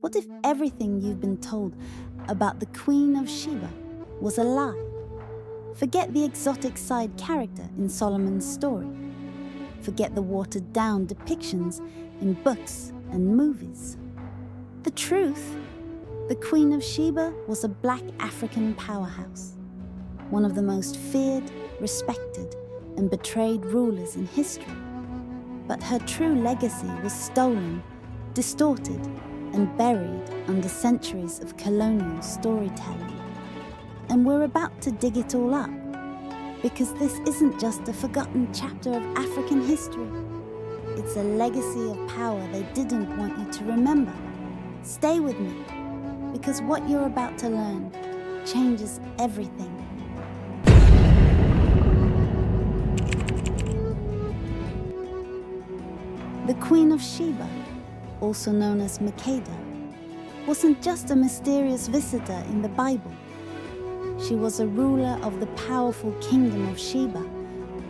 What if everything you've been told about the Queen of Sheba was a lie? Forget the exotic side character in Solomon's story. Forget the watered-down depictions in books and movies. The truth, the Queen of Sheba was a black African powerhouse, one of the most feared, respected, and betrayed rulers in history. But her true legacy was stolen, distorted, and buried under centuries of colonial storytelling. And we're about to dig it all up, because this isn't just a forgotten chapter of African history. It's a legacy of power they didn't want you to remember. Stay with me, because what you're about to learn changes everything. The Queen of Sheba, also known as Makeda, wasn't just a mysterious visitor in the Bible. She was a ruler of the powerful kingdom of Sheba,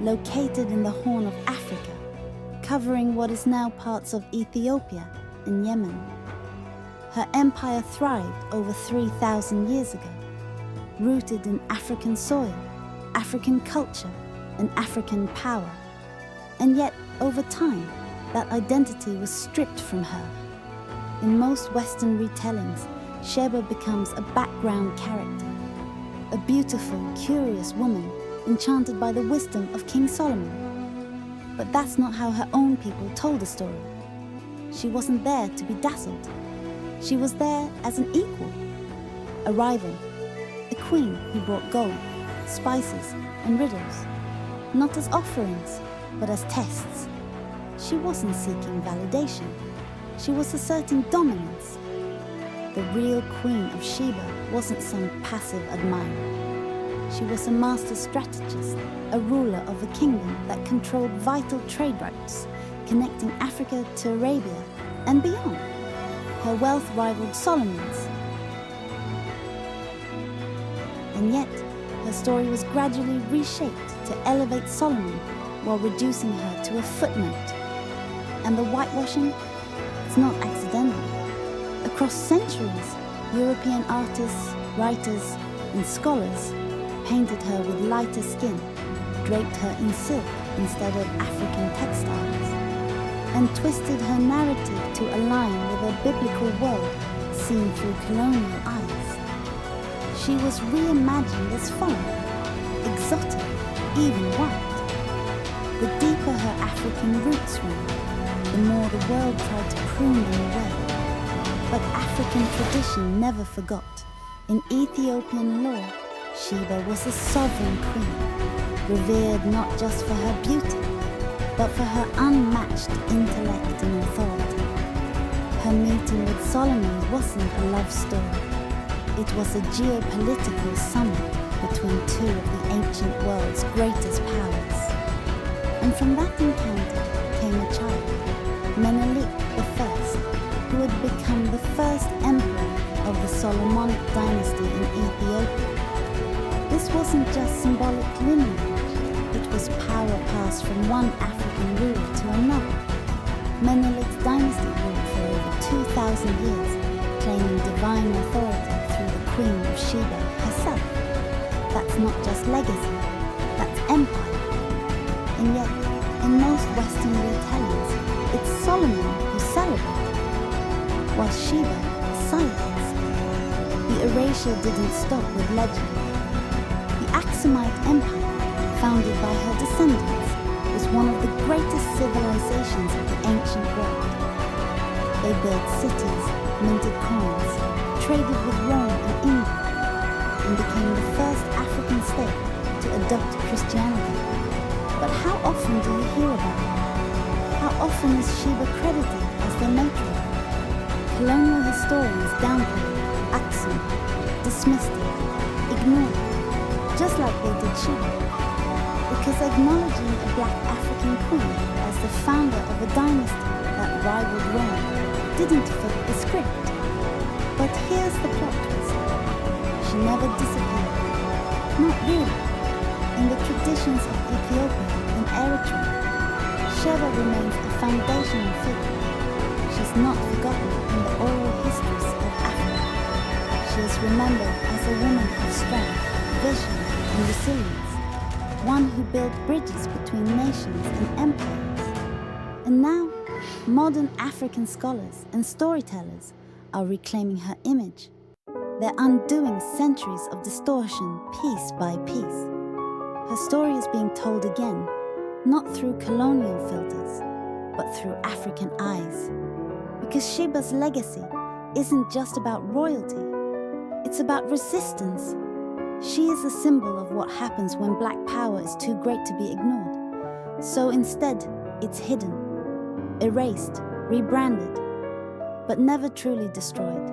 located in the Horn of Africa, covering what is now parts of Ethiopia and Yemen. Her empire thrived over 3,000 years ago, rooted in African soil, African culture, and African power. And yet, over time, that identity was stripped from her. In most Western retellings, Sheba becomes a background character, a beautiful, curious woman enchanted by the wisdom of King Solomon. But that's not how her own people told the story. She wasn't there to be dazzled. She was there as an equal, a rival, a queen who brought gold, spices, and riddles, not as offerings, but as tests. She wasn't seeking validation. She was asserting dominance. The real Queen of Sheba wasn't some passive admirer. She was a master strategist, a ruler of a kingdom that controlled vital trade routes, connecting Africa to Arabia and beyond. Her wealth rivaled Solomon's. And yet, her story was gradually reshaped to elevate Solomon while reducing her to a footnote. And the whitewashing, it's not accidental. Across centuries, European artists, writers, and scholars painted her with lighter skin, draped her in silk instead of African textiles, and twisted her narrative to align with a biblical world seen through colonial eyes. She was reimagined as foreign, exotic, even white. The deeper her African roots ran, the more the world tried to prune them away. But African tradition never forgot. In Ethiopian law, Sheba was a sovereign queen, revered not just for her beauty, but for her unmatched intellect and authority. Her meeting with Solomon wasn't a love story. It was a geopolitical summit between two of the ancient world's greatest powers. And from that encounter came a child, Menelik I, who had become the first emperor of the Solomonic dynasty in Ethiopia. This wasn't just symbolic lineage, it was power passed from one African ruler to another. Menelik's dynasty ruled for over 2,000 years, claiming divine authority through the Queen of Sheba herself. That's not just legacy, that's empire. And yet, in most Western retellings, it's Solomon who celebrated, while Sheba silenced. The erasure didn't stop with legend. The Axumite Empire, founded by her descendants, was one of the greatest civilizations of the ancient world. They built cities, minted coins, traded with Rome and England, and became the first African state to adopt Christianity. But how often do you hear about it? How often is Sheba credited as the matriarch? Colonial historians downplayed Axum, dismissed it, ignored it, just like they did Sheba. Because acknowledging a black African queen as the founder of a dynasty that rivaled Rome didn't fit the script. But here's the plot twist. She never disappeared. Not really. In the traditions of Ethiopia and Eritrea, Sheba remains a foundational figure. She's not forgotten in the oral history remembered as a woman of strength, vision, and resilience, one who built bridges between nations and empires. And now, modern African scholars and storytellers are reclaiming her image. They're undoing centuries of distortion piece by piece. Her story is being told again, not through colonial filters, but through African eyes. Because Sheba's legacy isn't just about royalty, it's about resistance. She is a symbol of what happens when black power is too great to be ignored. So instead, it's hidden, erased, rebranded, but never truly destroyed.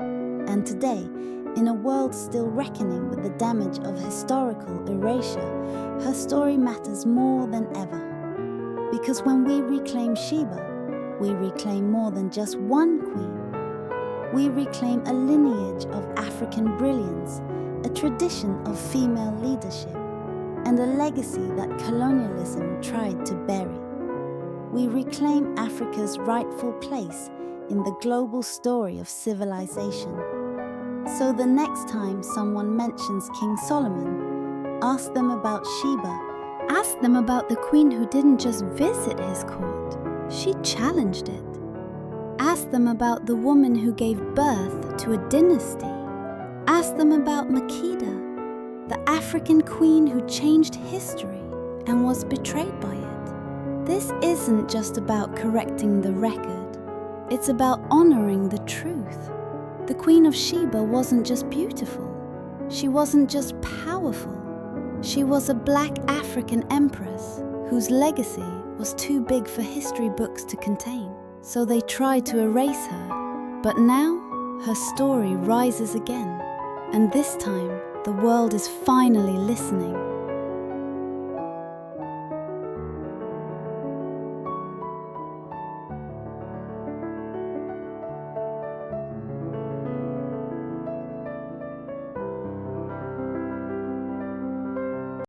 And today, in a world still reckoning with the damage of historical erasure, her story matters more than ever. Because when we reclaim Sheba, we reclaim more than just one queen. We reclaim a lineage of African brilliance, a tradition of female leadership, and a legacy that colonialism tried to bury. We reclaim Africa's rightful place in the global story of civilization. So the next time someone mentions King Solomon, ask them about Sheba. Ask them about the queen who didn't just visit his court, she challenged it. Ask them about the woman who gave birth to a dynasty. Ask them about Makeda, the African queen who changed history and was betrayed by it. This isn't just about correcting the record, it's about honoring the truth. The Queen of Sheba wasn't just beautiful, she wasn't just powerful, she was a black African empress whose legacy was too big for history books to contain. So they tried to erase her, but now her story rises again, and this time the world is finally listening.